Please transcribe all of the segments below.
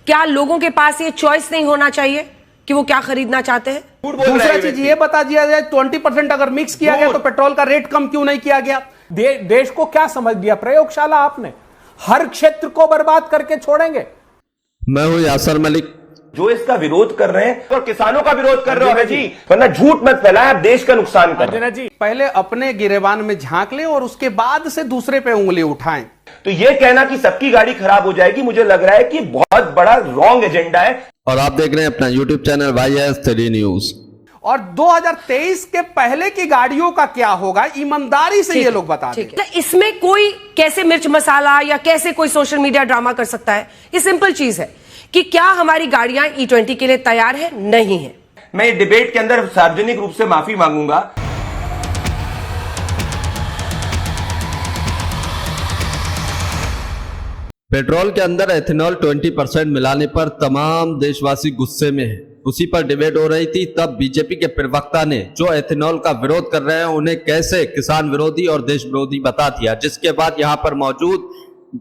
क्या लोगों के पास ये चॉइस नहीं होना चाहिए कि वो क्या खरीदना चाहते हैं? दूसरा चीज ये बता दिया जाए 20% अगर मिक्स किया गया तो पेट्रोल का रेट कम क्यों नहीं किया गया? देश को क्या समझ लिया प्रयोगशाला आपने? हर क्षेत्र को बर्बाद करके छोड़ेंगे। मैं हूं यासर मलिक। जो इसका विरोध कर रहे हैं और किसानों का विरोध कर रहे हो जी, वरना झूठ मत फैलाएं, आप देश का नुकसान कर रहे हैं जी। पहले अपने गिरेबान में झांक लें और उसके बाद से दूसरे पे उंगली उठाएं। तो ये कहना कि सबकी गाड़ी खराब हो जाएगी, मुझे लग रहा है कि बहुत बड़ा रॉन्ग एजेंडा है। और आप देख रहे हैं अपना YouTube चैनल YS3 न्यूज। और 2023 के पहले की गाड़ियों का क्या होगा, ईमानदारी से ये लोग बता दें। इसमें कोई कैसे मिर्च मसाला या कैसे कोई सोशल मीडिया ड्रामा कर सकता है? ये सिंपल चीज है कि क्या हमारी गाड़ियां E20 के लिए तैयार है? नहीं है। मैं इस डिबेट के अंदर सार्वजनिक रूप से माफी मांगूंगा। पेट्रोल के अंदर एथेनॉल 20% मिलाने पर तमाम देशवासी गुस्से में हैं। उसी पर डिबेट हो रही थी, तब बीजेपी के प्रवक्ता ने जो एथेनॉल का विरोध कर रहे हैं उन्हें कैसे किसान विरोधी और देश विरोधी बता दिया, जिसके बाद यहाँ पर मौजूद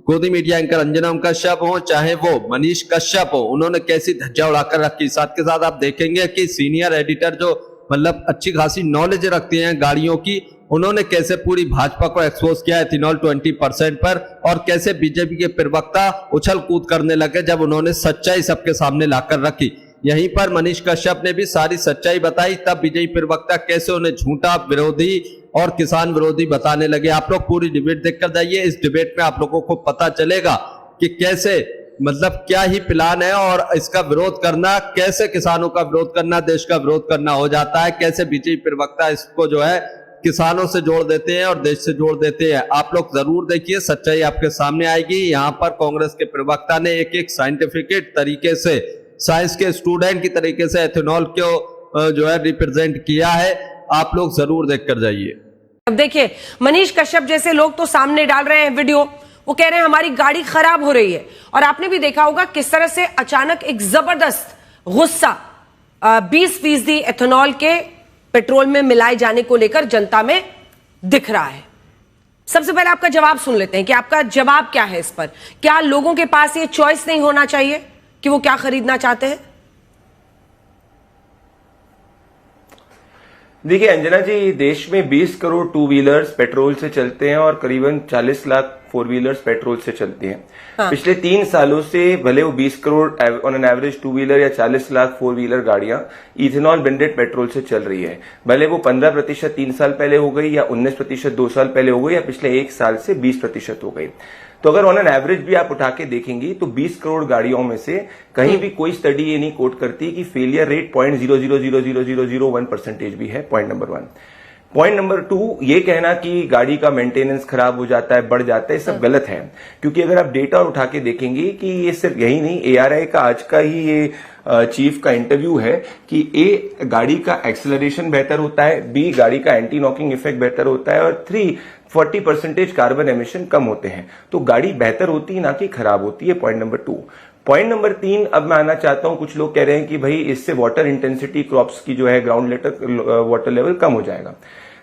गोदी मीडिया एंकर अंजना कश्यप हो चाहे वो मनीष कश्यप हो, उन्होंने कैसी धज्जियां उड़ाकर रखी। साथ के साथ आप देखेंगे कि सीनियर एडिटर जो मतलब अच्छी खासी नॉलेज रखते हैं गाड़ियों की, उन्होंने कैसे पूरी भाजपा को एक्सपोज किया एथेनॉल 20% पर, और कैसे बीजेपी के प्रवक्ता उछल कूद करने लगे जब उन्होंने सच्चाई सबके सामने लाकर रखी। यहीं पर मनीष कश्यप ने भी सारी सच्चाई बताई, तब बीजेपी प्रवक्ता कैसे उन्हें झूठा विरोधी और किसान विरोधी बताने लगे। आप लोग पूरी डिबेट देखकर जाइए। इस डिबेट में आप लोगों को पता चलेगा कि कैसे मतलब क्या ही प्लान है और इसका विरोध करना, कैसे किसानों का विरोध करना, देश का विरोध करना हो जाता है, कैसे बीजेपी प्रवक्ता इसको जो है किसानों से जोड़ देते हैं और देश से जोड़ देते हैं। आप लोग जरूर देखिए, सच्चाई आपके सामने आएगी। यहाँ पर कांग्रेस के प्रवक्ता ने एक एक साइंटिफिक तरीके से, साइंस के स्टूडेंट की तरीके से एथेनॉल को जो है रिप्रेजेंट किया है। आप लोग जरूर देख कर जाइए। अब देखिए, मनीष कश्यप जैसे लोग तो सामने डाल रहे हैं वीडियो, वो कह रहे हैं हमारी गाड़ी खराब हो रही है। और आपने भी देखा होगा किस तरह से अचानक एक जबरदस्त गुस्सा 20% एथेनॉल के पेट्रोल में मिलाए जाने को लेकर जनता में दिख रहा है। सबसे पहले आपका जवाब सुन लेते हैं कि आपका जवाब क्या है इस पर। क्या लोगों के पास ये चॉइस नहीं होना चाहिए कि वो क्या खरीदना चाहते हैं? देखिए अंजना जी, देश में 20 करोड़ टू व्हीलर्स पेट्रोल से चलते हैं और करीबन 40 लाख फोर व्हीलर्स पेट्रोल से चलती हैं। हाँ। पिछले 3 सालों से भले वो 20 crore on an average two wheeler या 40 लाख फोर व्हीलर गाड़ियां इथेनॉल ब्लेंडेड पेट्रोल से चल रही है। भले वो 15% 3 साल पहले हो गई या 19% 2 साल पहले हो गई या पिछले 1 साल से 20% हो गई। तो अगर ऑन एन एवरेज भी आप उठा के देखेंगी तो 20 करोड़ गाड़ियों में से कहीं भी कोई स्टडी ये नहीं कोट करती कि फेलियर रेट 0.000001% भी है। Point number 1। पॉइंट नंबर 2, ये कहना कि गाड़ी का मेंटेनेंस खराब हो जाता है, बढ़ जाता है, सब गलत है। क्योंकि अगर आप डेटा उठा के देखेंगे कि ये सिर्फ यही नहीं, ARI का आज का ही ये चीफ का इंटरव्यू है कि A, गाड़ी का एक्सेलरेशन बेहतर होता है, B, गाड़ी का एंटी नॉकिंग इफेक्ट बेहतर होता है, और 3, 40% कार्बन एमिशन कम होते हैं। तो गाड़ी बेहतर होती है, ना कि खराब होती है। Point number 2। पॉइंट नंबर 3, अब मैं आना चाहता हूं, कुछ लोग कह रहे हैं कि भाई इससे वाटर इंटेंसिटी क्रॉप्स की जो है ग्राउंड वाटर लेवल कम हो जाएगा।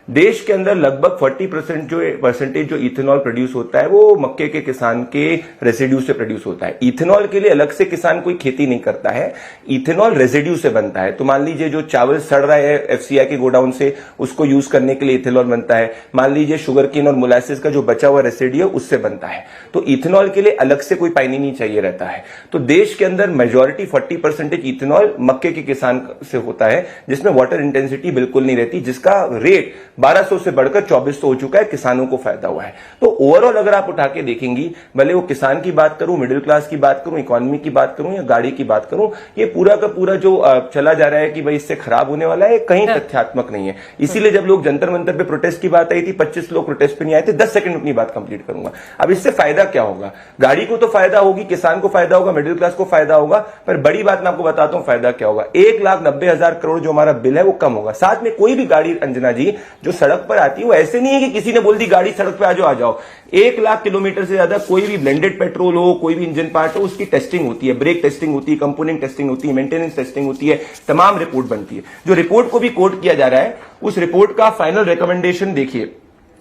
देश के अंदर लगभग 40% जो इथेनॉल प्रोड्यूस होता है वो मक्के के किसान के रेसिड्यू से प्रोड्यूस होता है। इथेनॉल के लिए अलग से किसान कोई खेती नहीं करता है, इथेनॉल रेसिड्यू से बनता है। तो मान लीजिए जो चावल सड़ रहा है FCI के गोडाउन से, उसको यूज करने के लिए इथेनॉल बनता है। मान लीजिए शुगर केन और मोलासिस का जो बचा हुआ रेसिड्यू उससे बनता है। तो इथेनॉल के लिए अलग से कोई पानी नहीं चाहिए रहता है। तो देश के अंदर मेजोरिटी 40% इथेनॉल मक्के के किसान से होता है, जिसमें वाटर इंटेंसिटी बिल्कुल नहीं रहती, जिसका रेट 1200 से बढ़कर 2400 हो चुका है। किसानों को फायदा हुआ है। तो ओवरऑल अगर आप उठा के देखेंगी, भले वो किसान की बात करूं, मिडिल क्लास की बात करूं, इकोनॉमी की बात करूं या गाड़ी की बात करूं, ये पूरा का पूरा जो चला जा रहा है कि भाई इससे खराब होने वाला है, कहीं तथ्यात्मक नहीं है। इसीलिए जब लोग जंतर मंतर पे प्रोटेस्ट की बात आई थी, 25 लोग प्रोटेस्ट पे नहीं आए थे। 10 सेकंड में अपनी बात कंप्लीट करूंगा। अब इससे फायदा क्या होगा? गाड़ी को तो फायदा होगी, किसान को फायदा होगा, मिडिल क्लास को फायदा होगा, पर बड़ी बात मैं आपको बताता हूं फायदा क्या होगा। 1,90,000 करोड़ जो हमारा बिल है वो कम होगा। साथ में कोई भी गाड़ी अंजना जी जो सड़क पर आती है, वो ऐसे नहीं है कि किसी ने बोल दी गाड़ी सड़क पे आ जाओ। 1 लाख किलोमीटर से ज्यादा कोई भी ब्लेंडेड पेट्रोल हो, कोई भी इंजन पार्ट हो, उसकी टेस्टिंग होती है, ब्रेक टेस्टिंग होती है, कंपोनेंट टेस्टिंग होती है, मेंटेनेंस टेस्टिंग होती है, तमाम रिपोर्ट बनती है। जो रिपोर्ट को भी कोट किया जा रहा है, उस रिपोर्ट का फाइनल रिकमेंडेशन देखिए,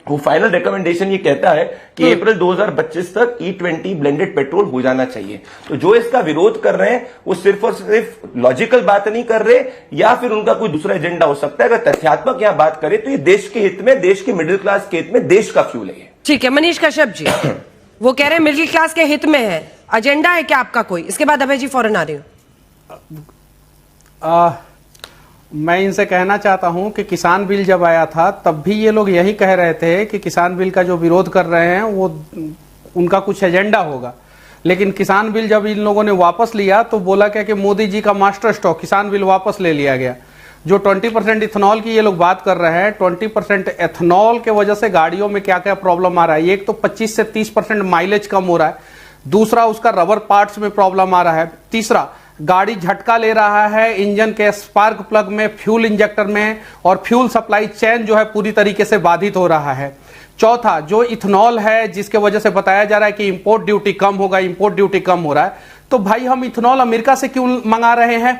वो फाइनल रिकमेंडेशन ये कहता है कि अप्रैल 2025 तक E20 ब्लेंडेड पेट्रोल हो जाना चाहिए। तो जो इसका विरोध कर रहे हैं वो सिर्फ और सिर्फ लॉजिकल बात नहीं कर रहे, या फिर उनका कोई दूसरा एजेंडा हो सकता है। अगर तथ्यात्मक यहां बात करें तो ये देश के हित में, देश के मिडिल क्लास के हित में, देश का फ्यूल है। ठीक है मनीष कश्यप जी, वो कह रहे हैं मिडिल क्लास के हित में है, एजेंडा है क्या आपका कोई? इसके बाद अभय जी फौरन आ रही हूं। मैं इनसे कहना चाहता हूं कि किसान बिल जब आया था तब भी ये लोग यही कह रहे थे कि किसान बिल का जो विरोध कर रहे हैं वो उनका कुछ एजेंडा होगा, लेकिन किसान बिल जब इन लोगों ने वापस लिया तो बोला क्या कि मोदी जी का मास्टर स्ट्रोक, किसान बिल वापस ले लिया गया। जो 20% इथेनॉल की ये लोग बात कर रहे हैं, 20% एथेनॉल के वजह से गाड़ियों में क्या क्या प्रॉब्लम आ रहा है। एक तो 25 से 30% माइलेज कम हो रहा है, दूसरा उसका रबर पार्ट्स में प्रॉब्लम आ रहा है, तीसरा गाड़ी झटका ले रहा है इंजन के स्पार्क प्लग में, फ्यूल इंजेक्टर में, और फ्यूल सप्लाई चेन जो है पूरी तरीके से बाधित हो रहा है। चौथा जो इथेनॉल है जिसके वजह से बताया जा रहा है कि इंपोर्ट ड्यूटी कम होगा, इंपोर्ट ड्यूटी कम हो रहा है। तो भाई हम इथेनॉल अमेरिका से क्यों मंगा रहे हैं?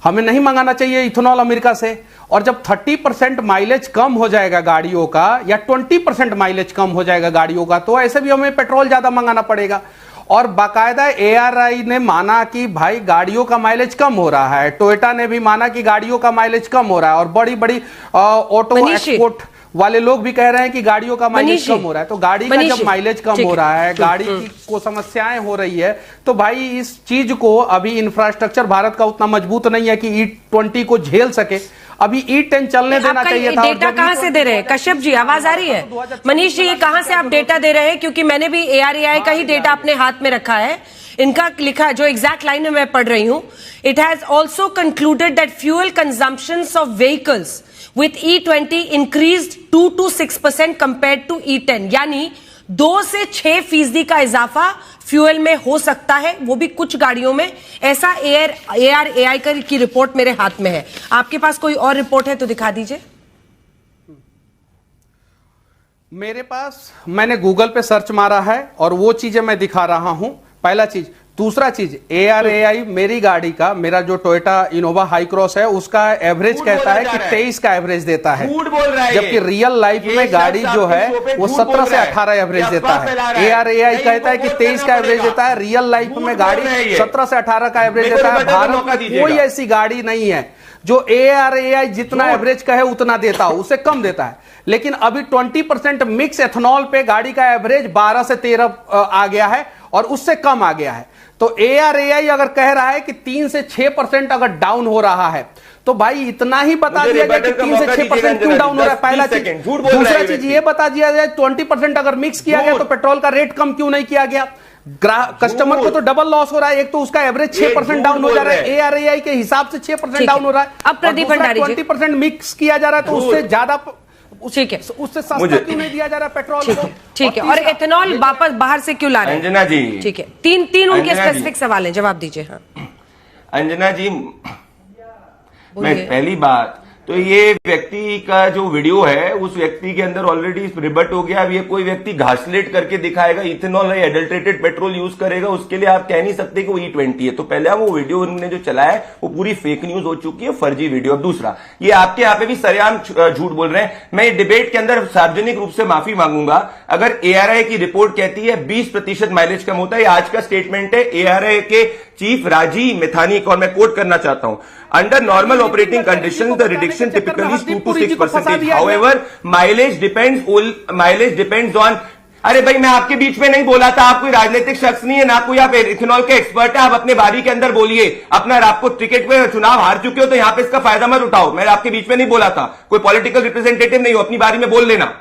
हमें नहीं मंगाना चाहिए इथेनॉल अमेरिका से। और जब 30% माइलेज कम हो जाएगा गाड़ियों का, या 20% माइलेज कम हो जाएगा गाड़ियों का, तो ऐसे भी हमें पेट्रोल ज्यादा मंगाना पड़ेगा। और बाकायदा ARI ने माना कि भाई गाड़ियों का माइलेज कम हो रहा है, टोयोटा ने भी माना कि गाड़ियों का माइलेज कम हो रहा है, और बड़ी बड़ी ऑटो एक्सपोर्ट वाले लोग भी कह रहे हैं कि गाड़ियों का माइलेज कम हो रहा है। तो गाड़ी का जब माइलेज कम हो रहा है, गाड़ी की को समस्याएं हो रही है, तो भाई इस चीज को अभी इंफ्रास्ट्रक्चर भारत का उतना मजबूत नहीं है कि E20 को झेल सके। अभी E10 चलने देना चाहिए था। डेटा कहां से दे रहे हैं कश्यप जी? आवाज आ रही है? मनीष जी ये कहां से आप डेटा दे रहे हैं? क्योंकि मैंने भी ARAI का ही डेटा अपने हाथ में रखा है। इनका लिखा जो एग्जैक्ट लाइन में मैं पढ़ रही हूं, it has also concluded that fuel consumptions of vehicles with E20 increased 2 to 6% compared to E10, यानी 2 से 6% का इजाफा फ्यूल में हो सकता है, वो भी कुछ गाड़ियों में। ऐसा ARAI की रिपोर्ट मेरे हाथ में है। आपके पास कोई और रिपोर्ट है तो दिखा दीजिए। मेरे पास, मैंने गूगल पे सर्च मारा है और वो चीजें मैं दिखा रहा हूं, पहला चीज। दूसरा चीज, ARAI मेरी गाड़ी का, मेरा जो टोयोटा इनोवा हाई क्रॉस है उसका एवरेज कहता है कि 23 का एवरेज देता है, जबकि रियल लाइफ में गाड़ी जो है वो 17 से 18 एवरेज देता है। ARAI कहता है कि 23 का एवरेज देता है, रियल लाइफ में गाड़ी 17 से 18 का एवरेज देता है। भारत में कोई ऐसी गाड़ी नहीं है जो ARAI जितना एवरेज कहे उतना देता हो, उससे कम देता है। लेकिन अभी 20% मिक्स एथेनॉल पे गाड़ी का एवरेज 12 से 13 आ गया है और उससे कम आ गया है। तो ARAI अगर कह रहा है कि 3 से 6% अगर डाउन हो रहा है, तो भाई इतना ही बता दिया जाए कि 3 से 6% क्यों डाउन हो रहा है, पहला चीज। दूसरा चीज ये बता दिया जाए 20% अगर मिक्स किया गया तो पेट्रोल का रेट कम क्यों नहीं किया गया? कस्टमर को तो डबल लॉस हो रहा है। एक तो उसका एवरेज 6% डाउन हो जा रहा है, ARAI के हिसाब से 6% डाउन हो रहा है। अब प्रदीप भंडारी 20% मिक्स किया जा रहा है तो उससे ज्यादा, ठीक है, उससे सस्ता क्यों नहीं दिया जा रहा पेट्रोल को? ठीक है। और एथेनॉल वापस बाहर से क्यों ला रहे हैं? अंजना जी, ठीक है, तीन उनके स्पेसिफिक सवाल हैं, जवाब दीजिए। हाँ अंजना जी, मैं पहली बात तो ये व्यक्ति का जो वीडियो है उस व्यक्ति के अंदर ऑलरेडी रिबट हो गया। अब ये कोई व्यक्ति घासलेट करके दिखाएगा इथेनॉल है, एडल्ट्रेटेड पेट्रोल यूज करेगा, उसके लिए आप कह नहीं सकते कि वो E20 है। तो पहले वो वीडियो उन्होंने जो चलाया है वो पूरी फेक न्यूज हो चुकी है, फर्जी वीडियो। अब दूसरा, ये आपके यहाँ पे भी सरेआम झूठ बोल रहे हैं। मैं डिबेट के अंदर सार्वजनिक रूप से माफी मांगूंगा अगर ARAI की रिपोर्ट कहती है 20% माइलेज कम होता है। आज का स्टेटमेंट है ARAI के चीफ राजीव मेथानी का, और मैं कोट करना चाहता हूं, under normal operating condition the reduction typically is 2 to 6%। However mileage depends on. अरे भाई मैं आपके बीच में नहीं बोला था, आप कोई राजनीतिक शख्स नहीं है, ना कोई आप इथेनॉल के एक्सपर्ट है। आप अपने बारी के अंदर बोलिए, अपना आपको टिकट पे चुनाव हार चुके हो तो यहां पे इसका फायदा मत उठाओ। मैं आपके बीच में नहीं बोला था, कोई पॉलिटिकल रिप्रेजेंटेटिव नहीं हो, अपनी बारी में बोल लेना।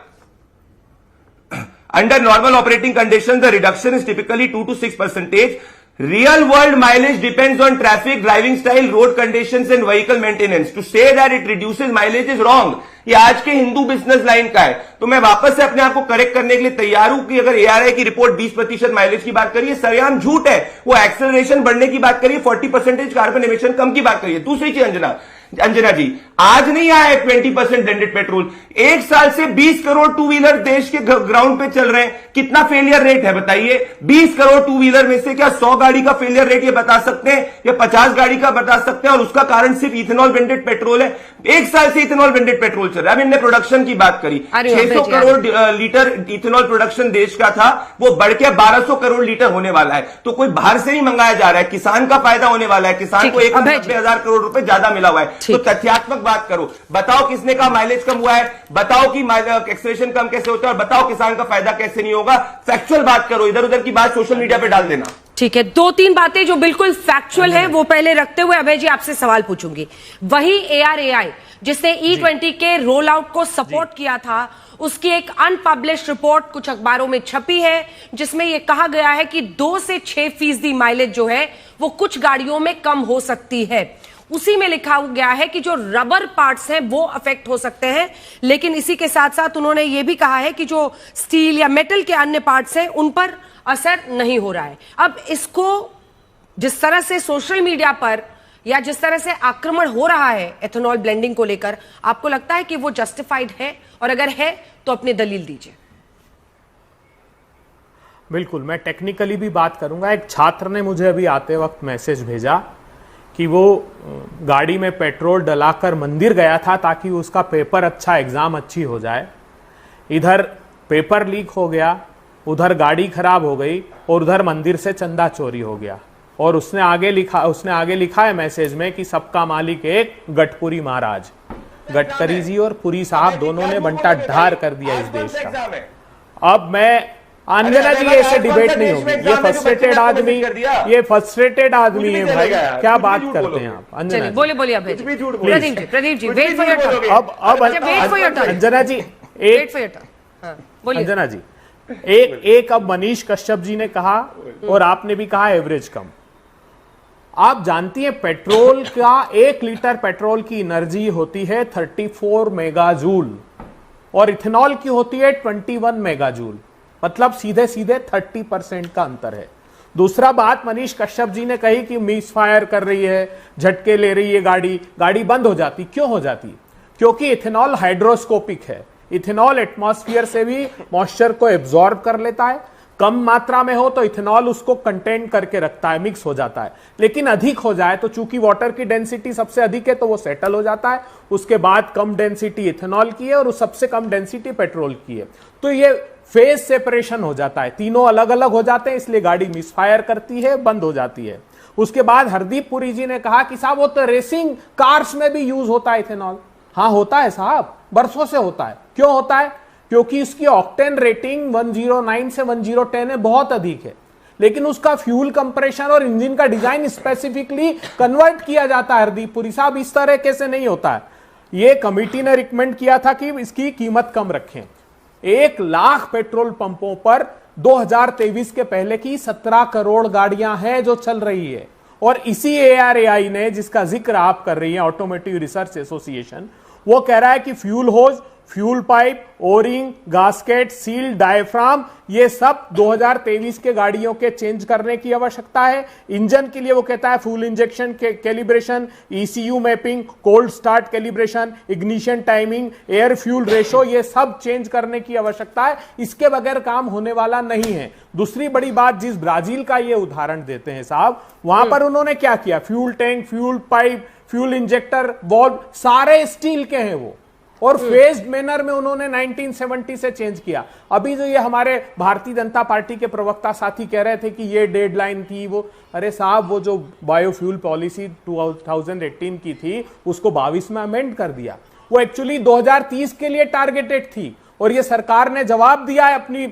Under normal operating condition the reduction is typically 2 to 6%। Real world mileage depends on traffic, driving style, road conditions and vehicle maintenance. To say that it reduces mileage is wrong. ये आज के हिंदू बिजनेस लाइन का है। तो मैं वापस से अपने आप को करेक्ट करने के लिए तैयार हूं कि अगर ARAI की रिपोर्ट 20% माइलेज की बात करिए, सरेआम झूठ है। वो एक्सेलरेशन बढ़ने की बात करिए, 40% कार्बन एमिशन कम की बात करिए। दूसरी चीज अंजना, अंजना जी, आज नहीं आया है 20% ब्लेंडेड पेट्रोल। एक साल से 20 करोड़ टू व्हीलर देश के ग्राउंड पे चल रहे हैं। कितना फेलियर रेट है बताइए? 20 करोड़ टू व्हीलर में से क्या 100 गाड़ी का फेलियर रेट ये बता सकते हैं या 50 गाड़ी का बता सकते हैं? और उसका कारण सिर्फ इथेनॉल ब्लेंडेड पेट्रोल है। एक साल से इथेनॉल ब्लेंडेड पेट्रोल चल रहा है। अब इनने प्रोडक्शन की बात करी, 600 करोड़ लीटर इथेनॉल प्रोडक्शन देश का था, वो बढ़ के 1200 करोड़ लीटर होने वाला है। तो कोई बाहर से नहीं मंगाया जा रहा है, किसान का फायदा होने वाला है। किसान को 1,90,000 करोड़ रुपए ज्यादा मिला हुआ है। तो तथ्यात्मक बात करो, बताओ किसने कहा माइलेज कम हुआ है, बताओ कि एक्सलेशन कम कैसे होता है, और बताओ किसान का फायदा कैसे नहीं होगा। फैक्चुअल बात करो, इधर उधर की बात सोशल मीडिया पे डाल देना। ठीक है, 2-3 बातें जो बिल्कुल फैक्चुअल है वो पहले रखते हुए अभय जी आपसे सवाल पूछूंगी। वही ARAI जिसने E20 के रोल आउट को सपोर्ट किया था, उसकी एक अनपब्लिश्ड रिपोर्ट कुछ अखबारों में छपी है जिसमें यह कहा गया है कि 2 से 6% माइलेज जो है वो कुछ गाड़ियों में कम हो सकती है। उसी में लिखा गया है कि जो रबर पार्ट्स हैं वो अफेक्ट हो सकते हैं, लेकिन इसी के साथ साथ उन्होंने ये भी कहा है कि जो स्टील या मेटल के अन्य पार्ट्स हैं उन पर असर नहीं हो रहा है। अब इसको जिस तरह से सोशल मीडिया पर या जिस तरह से आक्रमण हो रहा है एथेनॉल ब्लेंडिंग को लेकर, आपको लगता है कि वो जस्टिफाइड है? और अगर है तो अपनी दलील दीजिए। बिल्कुल, मैं टेक्निकली भी बात करूंगा। एक छात्र ने मुझे अभी आते वक्त मैसेज भेजा कि वो गाड़ी में पेट्रोल डलाकर मंदिर गया था ताकि उसका पेपर अच्छा, एग्जाम अच्छी हो जाए। इधर पेपर लीक हो गया, उधर गाड़ी खराब हो गई और उधर मंदिर से चंदा चोरी हो गया। और उसने आगे लिखा है मैसेज में कि सबका मालिक एक गडकरी महाराज। गडकरी जी और पुरी साहब दोनों ने बंटा ढार कर दिया इस देश का। अब मैं अंजना जी, ऐसे डिबेट नहीं होगी। ये फ्रस्ट्रेटेड आदमी है भाई, क्या बात करते हैं आप? अंजना बोलिए Abhay ji. Pradeep ji wait for your turn. अब wait for your turn Anjana ji, wait for your turn. बोलिए अंजना जी, एक अब मनीष कश्यप जी ने कहा और आपने भी कहा एवरेज कम। आप जानती हैं पेट्रोल का 1 लीटर पेट्रोल की एनर्जी होती है 34 मेगाजूल और इथेनॉल की होती है 21 मेगाजूल। मतलब सीधे सीधे 30% का अंतर है। दूसरा बात मनीष कश्यप जी ने कही कि मिस फायर कर रही है, झटके ले रही है गाड़ी बंद हो जाती। क्यों हो जाती? क्योंकि इथेनॉल हाइड्रोस्कोपिक है। इथेनॉल एटमॉस्फेयर से भी मॉइस्चर को एब्जॉर्ब कर लेता है। कम मात्रा में हो तो इथेनॉल उसको कंटेन करके रखता है, मिक्स हो जाता है। लेकिन अधिक हो जाए तो चूंकि वाटर की डेंसिटी सबसे अधिक है तो वो सेटल हो जाता है। उसके बाद कम डेंसिटी इथेनॉल की है और उस सबसे कम डेंसिटी पेट्रोल की है। तो ये फेज सेपरेशन हो जाता है, तीनों अलग अलग हो जाते हैं, इसलिए गाड़ी मिसफायर करती है, बंद हो जाती है। उसके बाद हरदीप पुरी जी ने कहा कि साहब वो तो रेसिंग कार्स में भी यूज होता है इथेनॉल। हाँ होता है साहब, बरसों से होता है। क्यों होता है? क्योंकि इसकी ऑक्टेन रेटिंग 109 से 1010 है, बहुत अधिक है। लेकिन उसका फ्यूल कंप्रेशन और इंजन का डिजाइन स्पेसिफिकली कन्वर्ट किया जाता है। हरदीप पुरी साहब, इस तरह कैसे नहीं होता है। ये कमिटी ने रिकमेंड किया था कि इसकी कीमत कम रखें। 1 लाख पेट्रोल पंपों पर 2023 के पहले की 17 करोड़ गाड़ियां हैं जो चल रही है। और इसी ARAI ने, जिसका जिक्र आप कर रही है, ऑटोमोटिव रिसर्च एसोसिएशन, वो कह रहा है कि fuel hose, fuel pipe, O ring, gasket, seal, diaphragm, ये सब 2023 के गाड़ियों के चेंज करने की आवश्यकता है। इंजन के लिए वो कहता है fuel injection calibration, ECU mapping, cold start calibration, ignition timing, air fuel ratio, ये सब चेंज करने की आवश्यकता है। इसके बगैर काम होने वाला नहीं है। दूसरी बड़ी बात, जिस ब्राजील का ये उदाहरण देते हैं साहब, वहां पर उन्होंने क्या किया? Fuel tank, fuel pipe, fuel injector, valve सारे स्टील के हैं वो, और फेज्ड मैनर में उन्होंने 1970 से चेंज किया। अभी जो ये हमारे भारतीय जनता पार्टी के प्रवक्ता साथी कह रहे थे कि ये डेडलाइन थी, वो अरे साहब, वो जो बायोफ्यूल पॉलिसी 2018 की थी उसको 22 में अमेंड कर दिया। वो एक्चुअली 2030 के लिए टारगेटेड थी और ये सरकार ने जवाब दिया है अपनी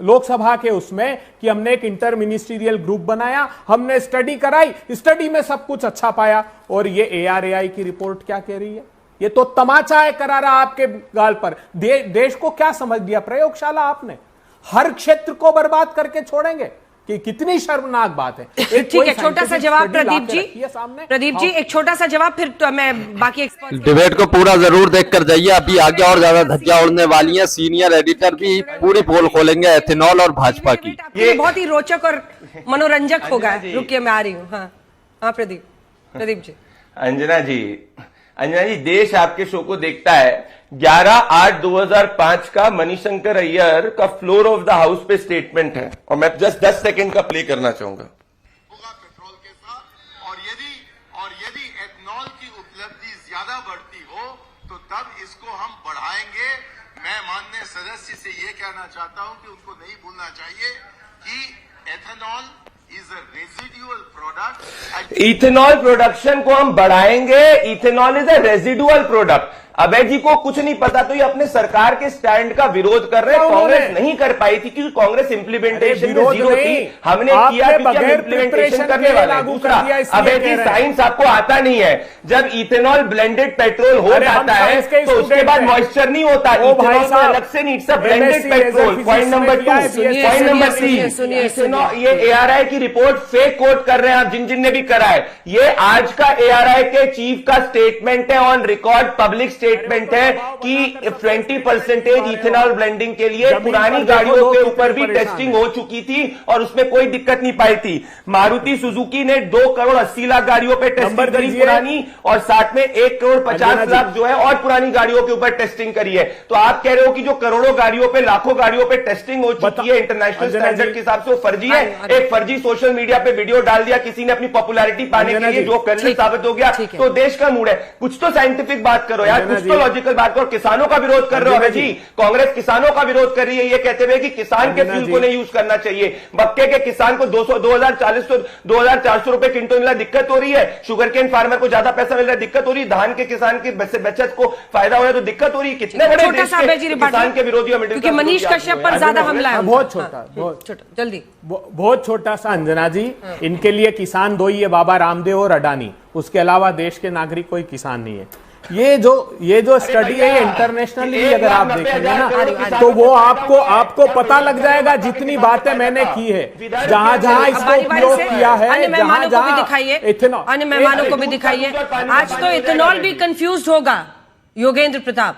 लोकसभा के उसमें कि हमने एक इंटर मिनिस्ट्रियल ग्रुप बनाया, हमने स्टडी कराई, स्टडी में सब कुछ अच्छा पाया। और ये ARAI की रिपोर्ट क्या कह रही है? ये तो तमाचा है करारा आपके गाल पर। देश को क्या समझ लिया प्रयोगशाला आपने? हर क्षेत्र को बर्बाद करके छोड़ेंगे कि कितनी शर्मनाक बात है। ठीक है, छोटा सा जवाब प्रदीप जी। प्रदीप जी, एक छोटा सा जवाब, फिर तो मैं बाकी एक्सपर्ट। डिबेट को पूरा जरूर देख कर जाइए, अभी आगे और ज्यादा धज्जियां उड़ने वाली हैं। सीनियर एडिटर भी पूरी पोल खोलेंगे एथेनॉल और भाजपा की। ये बहुत ही रोचक और मनोरंजक होगा। रुकिए, मैं आ रही हूँ। हाँ प्रदीप जी। अंजना जी देश आपके शो को देखता है। 11/8/2005 का मणिशंकर अय्यर का फ्लोर ऑफ द हाउस पे स्टेटमेंट है और मैं जस्ट 10 सेकंड का प्ले करना चाहूंगा। होगा पेट्रोल के साथ और यदि एथनॉल की उपलब्धि ज्यादा बढ़ती हो तो तब इसको हम बढ़ाएंगे। मैं माननीय सदस्य से ये कहना चाहता हूं कि उनको नहीं भूलना चाहिए कि ethanol is a residual product. Ethanol production को हम बढ़ाएंगे। Ethanol is a residual product. Abhay ji को कुछ नहीं पता तो ये अपने सरकार के स्टैंड का विरोध कर रहे हैं। कांग्रेस नहीं कर पाई थी क्योंकि कांग्रेस इंप्लीमेंटेशन में जीरो थी। हमने किया क्योंकि हम इंप्लीमेंटेशन करने वाले हैं। दूसरा, अभय जी साइंस आपको आता नहीं है। जब इथेनॉल ब्लेंडेड पेट्रोल हो जाता है तो उसके बाद मॉइस्चर नहीं होता। इथेनॉल को अलग से नहीं, it's a blended petrol. Point number 2। Point number 3, ये एआरआई की रिपोर्ट फेक कोट कर रहे हैं आप, जिन ने भी करा है। ये आज का एआरआई के चीफ का स्टेटमेंट है, ऑन रिकॉर्ड पब्लिक स्टेटमेंट है कि 20% इथेनॉल ब्लेंडिंग के लिए पुरानी गाड़ियों के ऊपर भी टेस्टिंग हो चुकी थी और उसमें कोई दिक्कत नहीं पाई थी। मारुति सुजुकी ने 2,80,00,000 गाड़ियों पे टेस्टिंग करी पुरानी, और साथ में 1,50,00,000 जो है और पुरानी गाड़ियों के ऊपर टेस्टिंग करी है। तो आप कह रहे हो कि जो करोड़ों गाड़ियों पे, लाखों गाड़ियों पे टेस्टिंग हो चुकी है इंटरनेशनल स्टैंडर्ड के हिसाब से, वो फर्जी है। एक फर्जी सोशल मीडिया पे वीडियो डाल दिया किसी ने अपनी पॉपुलैरिटी पाने के लिए, जो करने साबित हो गया। तो देश का मूड है। कुछ तो साइंटिफिक बात करो यार, कुछ तो लॉजिकल बात करो। किसानों का विरोध कर रहे हो जी, कांग्रेस किसानों का विरोध कर रही है ये कहते हुए कि किसान के फ्यूल को नहीं यूज करना चाहिए। मक्के के किसान को 2,400 रुपए क्विंटल मिला, दिक्कत हो रही है। शुगर केन फार्मर को ज्यादा पैसा मिल रहा है, दिक्कत हो रही है। धान के किसान की बचत को फायदा हो रहा है तो दिक्कत हो रही है। कितने बड़े देश के किसान के विरोधी, क्योंकि मनीष कश्यप पर ज्यादा हमला है। बहुत छोटा, जल्दी बहुत छोटा सा अंजना जी। इनके लिए किसान दो ही है, बाबा रामदेव और अडानी। उसके अलावा देश के नागरिक कोई किसान नहीं है। ये जो स्टडी है इंटरनेशनली अगर आप देखेंगे ना तो वो आपको पता लग जाएगा जितनी बातें मैंने की है, जहां इसको उपयोग किया है, अन्य मेहमानों को भी दिखाइए, अन्य मेहमानों को भी दिखाइए। आज तो इथेनॉल भी कंफ्यूज होगा योगेंद्र प्रताप,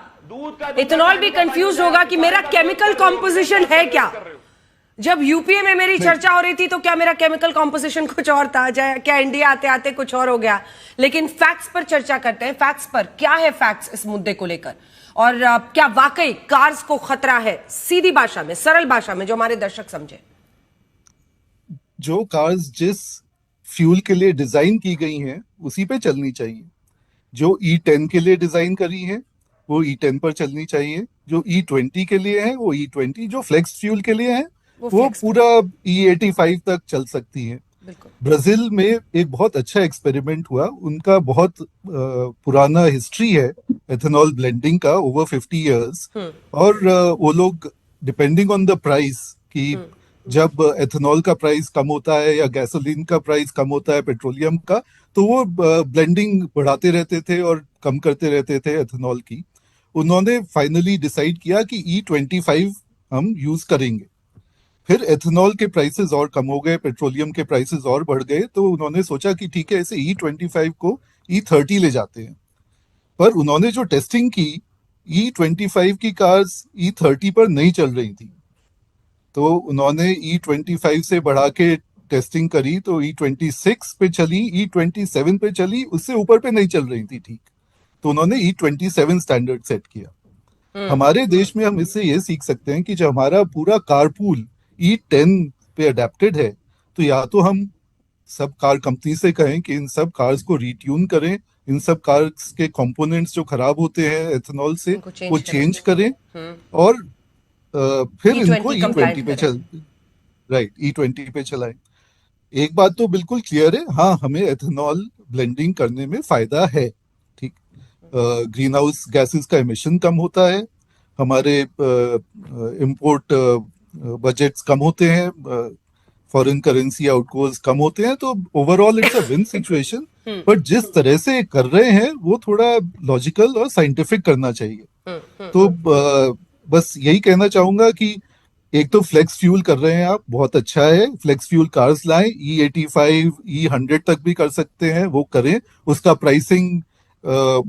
इथेनॉल भी कंफ्यूज होगा कि मेरा केमिकल कॉम्पोजिशन है क्या। जब यूपीए में मेरी चर्चा हो रही थी तो क्या मेरा केमिकल कॉम्पोजिशन कुछ और था, क्या इंडिया आते आते कुछ और हो गया। लेकिन फैक्ट्स पर चर्चा करते हैं। फैक्ट्स पर क्या है, फैक्ट्स इस मुद्दे को लेकर, और क्या वाकई कार्स को खतरा है। सीधी भाषा में, सरल भाषा में, जो हमारे दर्शक समझे। जो कार्स जिस फ्यूल के लिए डिजाइन की गई हैं उसी पे चलनी चाहिए। जो E10 के लिए डिजाइन करी है वो E10 पर चलनी चाहिए। जो E20 के लिए है वो E20, जो फ्लेक्स फ्यूल के लिए है वो पूरा E85 तक चल सकती है। ब्राजील में एक बहुत अच्छा एक्सपेरिमेंट हुआ। उनका बहुत पुराना हिस्ट्री है एथेनॉल ब्लेंडिंग का, ओवर 50 इयर्स। और वो लोग डिपेंडिंग ऑन द प्राइस कि जब एथेनॉल का प्राइस कम होता है या गैसोलीन का प्राइस कम होता है, पेट्रोलियम का, तो वो ब्लेंडिंग बढ़ाते रहते थे और कम करते रहते थे एथेनॉल की। उन्होंने फाइनली डिसाइड किया कि E25 हम यूज करेंगे। फिर एथेनॉल के प्राइसेस और कम हो गए, पेट्रोलियम के प्राइसेस और बढ़ गए, तो उन्होंने सोचा कि ठीक है इसे E25 को E30 ले जाते हैं। पर उन्होंने जो टेस्टिंग की, E25 की कार्स E30 पर नहीं चल रही थी, तो उन्होंने E25 से बढ़ा के टेस्टिंग करी तो E26 पे चली, E27 पे चली, उससे ऊपर पे नहीं चल रही थी ठीक, तो उन्होंने E27 स्टैंडर्ड सेट किया। हमारे देश में हम इससे ये सीख सकते हैं कि जब हमारा पूरा कारपूल E10 पे अडेप्टेड है तो या तो हम सब कार कंपनी से कहें कि इन सब कार्स को रीट्यून करें, इन सब कार्स के कंपोनेंट्स जो खराब होते हैं एथेनॉल से वो चेंज करें, और फिर इनको E20 पे चलाएं। एक बात तो बिल्कुल क्लियर है, हाँ हमें एथेनॉल ब्लेंडिंग करने में फायदा है, ठीक। ग्रीन हाउस गैसेस का एमिशन कम होता है, हमारे इंपोर्ट बजट्स कम होते हैं, फॉरेन करेंसी आउटगोज कम होते हैं, तो overall it's a win situation. But जिस तरह से कर रहे हैं वो थोड़ा लॉजिकल और साइंटिफिक करना चाहिए। तो बस यही कहना चाहूंगा कि एक तो फ्लेक्स फ्यूल कर रहे हैं आप, बहुत अच्छा है, फ्लेक्स फ्यूल कार्स लाएं, E85 E100 तक भी कर सकते हैं, वो करें। उसका प्राइसिंग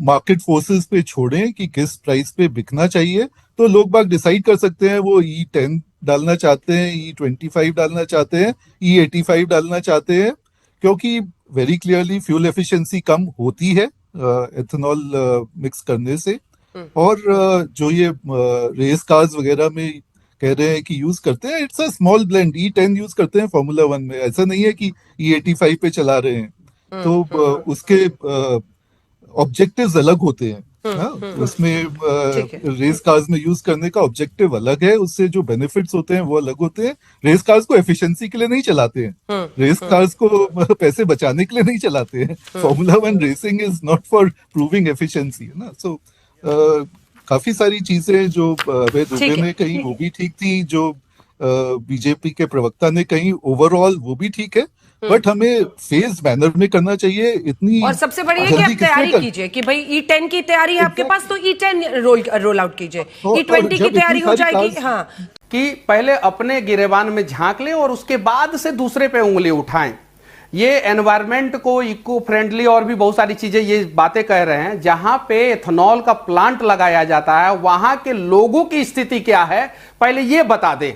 मार्केट फोर्सेस पे छोड़ें कि किस प्राइस पे बिकना चाहिए, तो लोग बाग डिसाइड कर सकते हैं वो E10 डालना चाहते हैं, E25 डालना चाहते हैं, E85 डालना चाहते हैं, क्योंकि वेरी क्लियरली फ्यूल एफिशिएंसी कम होती है एथेनॉल मिक्स करने से। और जो ये रेस कार्स वगैरह में कह रहे हैं कि यूज करते हैं, it's a small blend. E10 use करते हैं फॉर्मूला 1 में, ऐसा नहीं है कि E85 पे चला रहे हैं। तो उसके ऑब्जेक्टिव्स अलग होते हैं। उसमें रेस कार्स में यूज करने का ऑब्जेक्टिव अलग है, उससे जो बेनिफिट्स होते हैं वो अलग होते हैं। रेस कार्स को एफिशिएंसी के लिए नहीं चलाते हैं, रेस कार्स को पैसे बचाने के लिए नहीं चलाते हैं। Formula 1 racing is not for proving efficiency, है ना। सो काफी सारी चीजें जो अभय दुबे ने कही वो भी ठीक थी, जो बीजेपी के प्रवक्ता ने कही ओवरऑल वो भी ठीक है, बट हमें फेज मैनर में करना चाहिए। इतनी और सबसे बड़ी है कि आप तैयारी कीजिए कि भाई E10 की तैयारी है आपके पास, तो E10 रोल आउट कीजिए, E20 की तैयारी हो जाएगी। हाँ, कि पहले अपने गिरेबान में झांक लें और उसके बाद से दूसरे पे उंगली उठाएं। ये एनवायरनमेंट को इको फ्रेंडली और भी बहुत सारी चीजें ये बातें कह रहे हैं। जहां पे एथेनॉल का प्लांट लगाया जाता है वहां के लोगों की स्थिति क्या है पहले ये बता दें।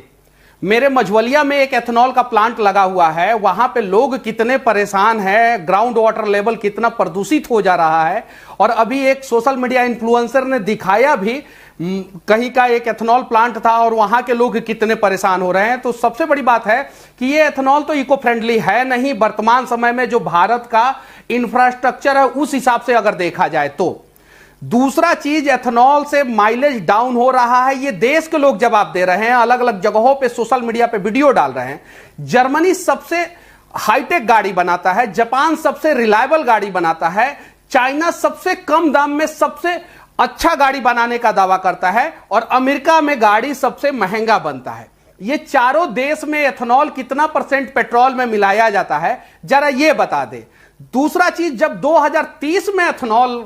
मेरे मझवलिया में एक एथेनॉल का प्लांट लगा हुआ है, वहां पे लोग कितने परेशान हैं, ग्राउंड वाटर लेवल कितना प्रदूषित हो जा रहा है। और अभी एक सोशल मीडिया इन्फ्लुएंसर ने दिखाया भी कहीं का एक एथेनॉल प्लांट था और वहां के लोग कितने परेशान हो रहे हैं। तो सबसे बड़ी बात है कि ये एथेनॉल तो इको फ्रेंडली है नहीं वर्तमान समय में, जो भारत का इंफ्रास्ट्रक्चर है उस हिसाब से अगर देखा जाए तो। दूसरा चीज, एथेनॉल से माइलेज डाउन हो रहा है, ये देश के लोग जवाब दे रहे हैं, अलग अलग जगहों पे सोशल मीडिया पे वीडियो डाल रहे हैं। जर्मनी सबसे हाईटेक गाड़ी बनाता है, जापान सबसे रिलायबल गाड़ी बनाता है, चाइना सबसे कम दाम में सबसे अच्छा गाड़ी बनाने का दावा करता है, और अमेरिका में गाड़ी सबसे महंगा बनता है। ये चारों देश में एथेनॉल कितना % पेट्रोल में मिलाया जाता है जरा ये बता दे। दूसरा चीज, जब 2030 में एथेनॉल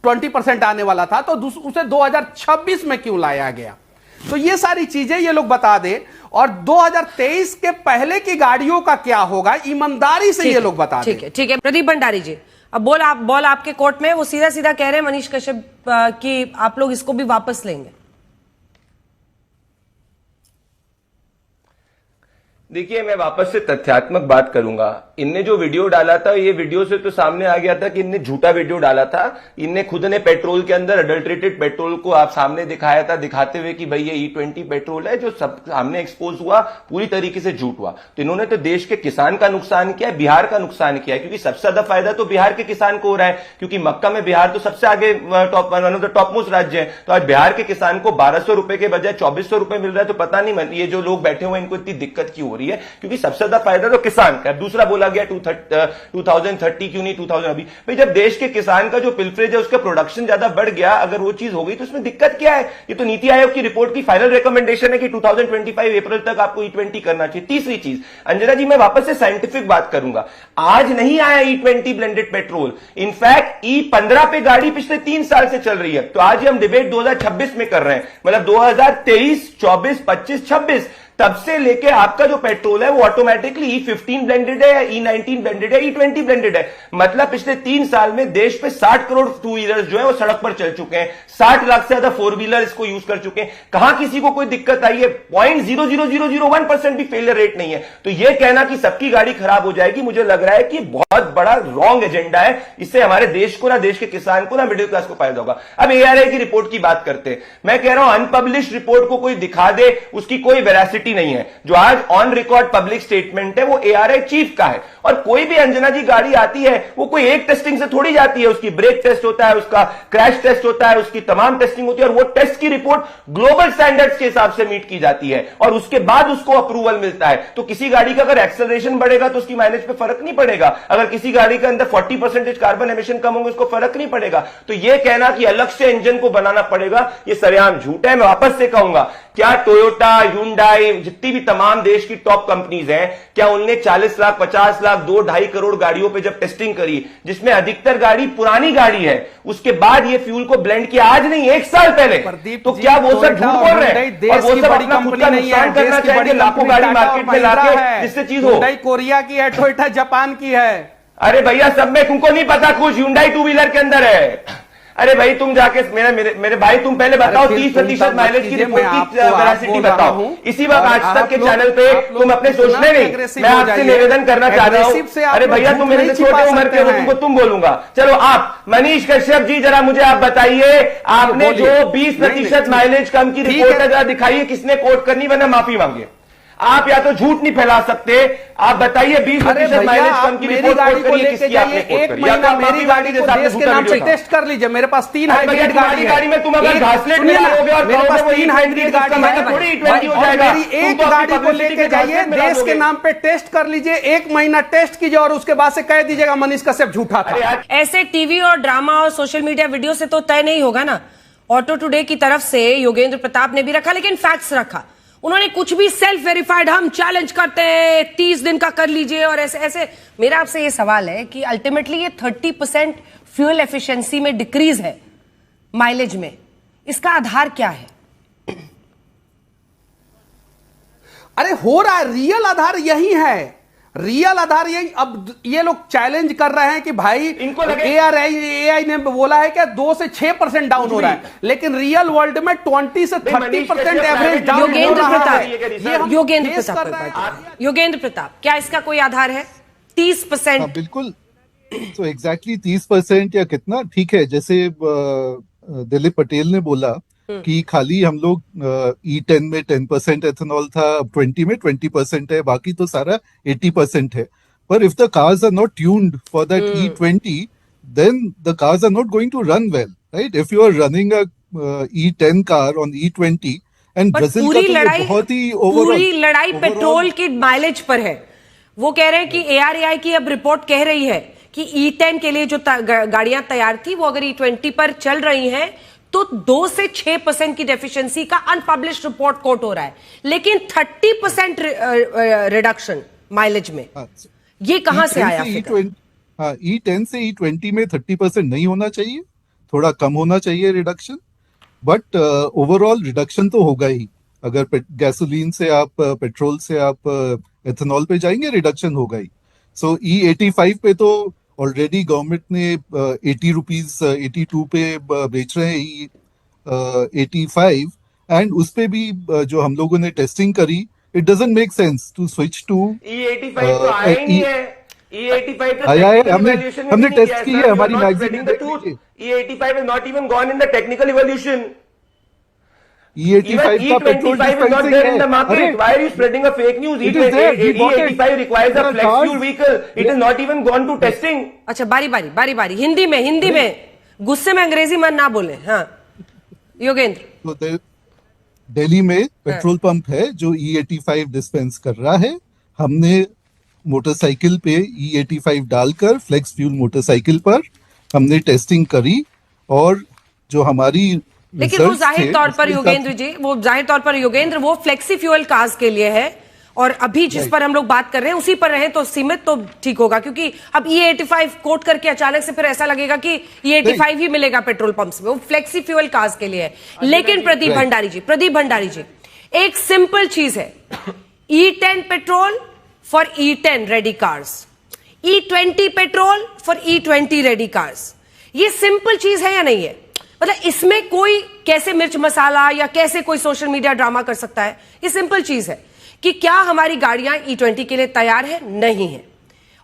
20% आने वाला था तो उसे 2026 में क्यों लाया गया? तो ये सारी चीजें ये लोग बता दें। और 2023 के पहले की गाड़ियों का क्या होगा, ईमानदारी से ये लोग बता दें। ठीक है प्रदीप भंडारी जी, अब बॉल आपके कोर्ट में। वो सीधा सीधा कह रहे हैं मनीष कश्यप कि आप लोग इसको भी वापस लेंगे। देखिए, मैं वापस से तथ्यात्मक बात करूंगा। इनने जो वीडियो डाला था, ये वीडियो से तो सामने आ गया था कि इनने झूठा वीडियो डाला था। इनने खुद ने पेट्रोल के अंदर अडल्ट्रेटेड पेट्रोल को आप सामने दिखाया था, दिखाते हुए कि भाई ये E20 पेट्रोल है, जो सब सामने एक्सपोज हुआ पूरी तरीके से झूठ हुआ। तो इन्होंने तो देश के किसान का नुकसान किया है, बिहार का नुकसान किया है, क्योंकि सबसे ज्यादा फायदा तो बिहार के किसान को हो रहा है, क्योंकि मक्का में बिहार तो सबसे आगे टॉप मोस्ट राज्य है। तो आज बिहार के किसान को 1200 रुपए के बजाय 2400 रुपए मिल रहा है। तो पता नहीं ये जो लोग बैठे हुए हैं इनको इतनी दिक्कत क्यों हो रही है, क्योंकि सबसे ज्यादा फायदा तो किसान का। दूसरा बोला गया 2030 क्यों नहीं 2000। अभी भाई जब देश के किसान का जो पिल्फरेज है उसका प्रोडक्शन ज्यादा बढ़ गया, अगर वो चीज हो गई तो उसमें दिक्कत क्या है? ये तो नीति आयोग की रिपोर्ट की फाइनल रिकमेंडेशन है कि 2025 अप्रैल तक आपको E20 करना चाहिए। तीसरी चीज, अंजना जी, मैं वापस से साइंटिफिक बात करूंगा। आज नहीं आया E20 blended petrol, in fact E15 पे गाड़ी पिछले 3 साल से चल रही है। तो आज हम डिबेट 2026 में कर रहे हैं, मतलब 2023, 24, 25, 26 तब से लेके आपका जो पेट्रोल है वो ऑटोमेटिकली E15 ब्लेंडेड है या E19 ब्लेंडेड है, E20 ब्लेंडेड है। मतलब पिछले 3 साल में देश पे 60 करोड़ 2 व्हीलर्स जो है वो सड़क पर चल चुके हैं, 60 लाख से ज्यादा 4 व्हीलर इसको यूज कर चुके हैं। कहां किसी को कोई दिक्कत आई है? 0.00001% भी फेलियर रेट नहीं है। तो ये कहना कि सबकी गाड़ी खराब हो जाएगी, मुझे लग रहा है कि बहुत बड़ा रॉन्ग एजेंडा है। इससे हमारे देश को, ना देश के किसान को, ना मिडिल क्लास को फायदा होगा। अब ARI की रिपोर्ट की बात करते हैं। मैं कह रहा हूं अनपब्लिश्ड रिपोर्ट को कोई दिखा दे, उसकी कोई वेरासिटी नहीं है। जो आज ऑन रिकॉर्ड पब्लिक स्टेटमेंट है वो ARI चीफ का है। और कोई भी अंजना जी गाड़ी आती है वो कोई एक टेस्टिंग से थोड़ी जाती है, उसकी ब्रेक टेस्ट होता है, उसका क्रैश टेस्ट होता है, उसकी तमाम टेस्टिंग होती है, और वो टेस्ट की रिपोर्ट ग्लोबल स्टैंडर्ड्स के हिसाब से मीट की जाती है और उसके बाद उसको अप्रूवल मिलता है। तो किसी गाड़ी का अगर एक्सेलरेशन बढ़ेगा तो उसकी माइलेज पे फर्क नहीं पड़ेगा, अगर किसी गाड़ी के अंदर 40% कार्बन एमिशन कम होंगे उसको फर्क नहीं पड़ेगा। तो यह कहना कि अलग से इंजन को बनाना पड़ेगा, यह सरेआम झूठ है। मैं वापस से कहूंगा, क्या टोयोटा, ह्यूंडई, जितनी भी तमाम देश की टॉप कंपनीज हैं, क्या उनने 40 लाख, 50 लाख, 2-2.5 करोड़ गाड़ियों पे जब टेस्टिंग करी, जिसमें अधिकतर गाड़ी पुरानी गाड़ी है, उसके बाद ये फ्यूल को ब्लेंड किया, आज नहीं 1 साल पहले, तो क्या वो सब झूठ बोल रहे हैं? और वो सब अपना खुद का नुकसान करना चाहेंगे, लाखों गाड़ी मार्केट में लाके जिससे चीज हो। कोरिया की है, टोयोटा जापान की है। अरे भैया, सब में तुमको नहीं पता, कुछ ह्यूंडई 2 व्हीलर के अंदर है। अरे भाई तुम जाके मेरे भाई तुम पहले बताओ 30% माइलेज की रिपोर्ट की वेरासिटी बताओ। इसी वक्त आज तक के चैनल पे तुम अपने सोचने नहीं, मैं आपसे निवेदन करना चाह रहा हूं। अरे भैया तुम मेरे से छोटे उम्र के हो, तुमको तुम बोलूंगा। चलो आप मनीष कश्यप जी जरा मुझे आप बताइए, आपने जो 20% माइलेज कम की रिपोर्ट जरा दिखाइए, किसने कोट करनी, वरना माफी मांगे। आप या तो झूठ नहीं फैला सकते, आप बताइए 20% माइलेज कम की रिपोर्ट कोट करिए, किसकी आपने कोट करी, या तो मेरी गाड़ी के साथ के नाम से टेस्ट कर लीजिए। मेरे पास 3 हाइब्रिड गाड़ी में तुम अगर घासलेट में आओगे और मेरे पास 3 हाइब्रिड गाड़ी है, थोड़ी 20 हो जाएगा। मेरी एक गाड़ी को लेके जाइए, देश के नाम पे टेस्ट कर लीजिए, 1 महीना टेस्ट कीजिए और उसके बाद से कह दीजिएगा मनीष कश्यप झूठा था। ऐसे टीवी और ड्रामा और सोशल मीडिया वीडियो से तो तय नहीं होगा ना। ऑटो टुडे की तरफ से योगेंद्र प्रताप ने भी रखा, लेकिन फैक्ट्स रखा। उन्होंने कुछ भी सेल्फ वेरीफाइड, हम चैलेंज करते हैं 30 दिन का कर लीजिए और ऐसे ऐसे। मेरा आपसे ये सवाल है कि अल्टीमेटली ये 30% फ्यूल एफिशिएंसी में डिक्रीज है माइलेज में, इसका आधार क्या है? अरे हो रहा है, रियल आधार यही है, रियल आधार यही। अब ये लोग चैलेंज कर रहे हैं कि भाई इनको एआई ने बोला है कि 2 से 6% डाउन हो रहा है, लेकिन रियल वर्ल्ड में 20 से 30% एवरेज डाउन हो रहा है। योगेंद्र प्रताप, क्या इसका कोई आधार है? 30%? बिल्कुल, तो एग्जैक्टली 30% या कितना, ठीक है। जैसे दिलीप पटेल ने बोला कि खाली हम लोग E10 में 10% एथेनॉल था, अब 20 में 20% है, बाकी तो सारा 80% है। पर if the cars are not tuned for that E20, then the cars are not going to run well, right? If you are running a E10 car on E20 and Brazil पूरी का लड़ाई, बहुत ही पूरी लड़ाई पेट्रोल की mileage पर है। वो कह रहे हैं कि ARAI की अब रिपोर्ट कह रही है कि E10 के लिए जो गाड़ियां तैयार थी वो अगर E20 पर चल रही हैं तो 2 से 6% की डेफिशिएंसी का अनपब्लिश्ड रिपोर्ट कोट हो रहा है, लेकिन 30% रिडक्शन माइलेज में, ये कहां से आया? E10 से E20 में 30% नहीं होना चाहिए, थोड़ा कम होना चाहिए रिडक्शन, बट ओवरऑल रिडक्शन तो होगा ही। अगर गैसोलीन से आप, पेट्रोल से आप एथेनॉल पे जाएंगे, रिडक्शन होगा ही। सो E85 पे तो ऑलरेडी गवर्नमेंट ने 80 रुपीज 82 पे बेच रहे हैं E85, एंड उस पे भी जो हम लोगों ने टेस्टिंग करी, it doesn't make sense to switch to E85 तो आया ही नहीं है। E85 तो आया है, हमने टेस्ट की है, हमारी मैगजीन में देख लीजिए। E85 has not even gone in the technical evaluation. E85 का पेट्रोल डिस्पेंसिंग है। अरे why are you spreading a fake news? E85 requires a flex fuel vehicle. It has not even gone to testing. अच्छा, बारी हिंदी में गुस्से में अंग्रेजी में ना बोले। हाँ योगेंद्र, तो दिल्ली में पेट्रोल पंप है जो E85 डिस्पेंस कर रहा है। हमने मोटरसाइकिल पे E85 डालकर फ्लेक्स फ्यूल मोटरसाइकिल पर हमने टेस्टिंग करी, और जो हमारी, लेकिन वो जाहिर तौर पर योगेंद्र वो फ्लेक्सी फ्यूल कार्स के लिए है, और अभी जिस पर हम लोग बात कर रहे हैं उसी पर रहे तो सीमित तो ठीक होगा, क्योंकि अब E85 कोट करके अचानक से फिर ऐसा लगेगा कि E85 ही मिलेगा पेट्रोल पंप्स में, वो फ्लेक्सी फ्यूल कार्स के लिए है। लेकिन प्रदीप भंडारी जी, एक सिंपल चीज है, E10 petrol for E10 ready cars, E20 petrol for E20 ready cars. ये सिंपल चीज है या नहीं है? मतलब इसमें कोई कैसे मिर्च मसाला या कैसे कोई सोशल मीडिया ड्रामा कर सकता है? ये सिंपल चीज है कि क्या हमारी गाड़ियां E20 के लिए तैयार है? नहीं है।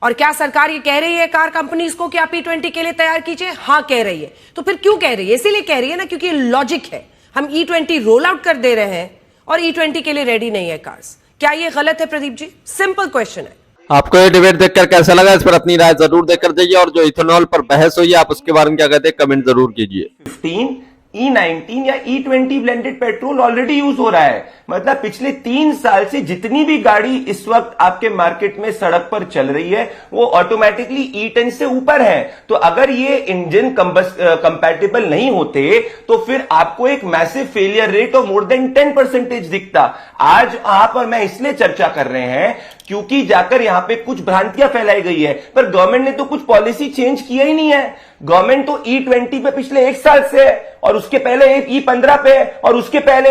और क्या सरकार ये कह रही है कार कंपनीज को कि आप E20 के लिए तैयार कीजिए? हाँ कह रही है। तो फिर क्यों कह रही है? इसीलिए कह रही है ना क्योंकि लॉजिक है, हम E20 रोल आउट कर दे रहे हैं और E20 के लिए रेडी नहीं है कार्स। क्या ये गलत है प्रदीप जी? सिंपल क्वेश्चन है। आपको ये डिबेट देखकर कैसा लगा, इस पर अपनी राय जरूर देकर जाइए, और जो इथेनॉल पर बहस हुई है आप उसके बारे में क्या कहते हैं कमेंट जरूर कीजिए। 15 E19 या E20 blended petrol already use हो रहा है। मतलब पिछले 3 साल से जितनी भी गाड़ी इस वक्त आपके मार्केट में सड़क पर चल रही है वो ऑटोमेटिकली E10 से ऊपर है। तो अगर ये इंजन कंपैटिबल नहीं होते तो फिर आपको एक massive failure rate of more than 10% दिखता। आज आप और मैं इसलिए चर्चा कर रहे हैं क्योंकि जाकर यहां पे कुछ भ्रांतियां फैलाई गई है, पर गवर्नमेंट ने तो कुछ पॉलिसी चेंज किया ही नहीं है। गवर्नमेंट तो E20 पे पिछले 1 साल से है, और उसके पहले E15 पे, और उसके पहले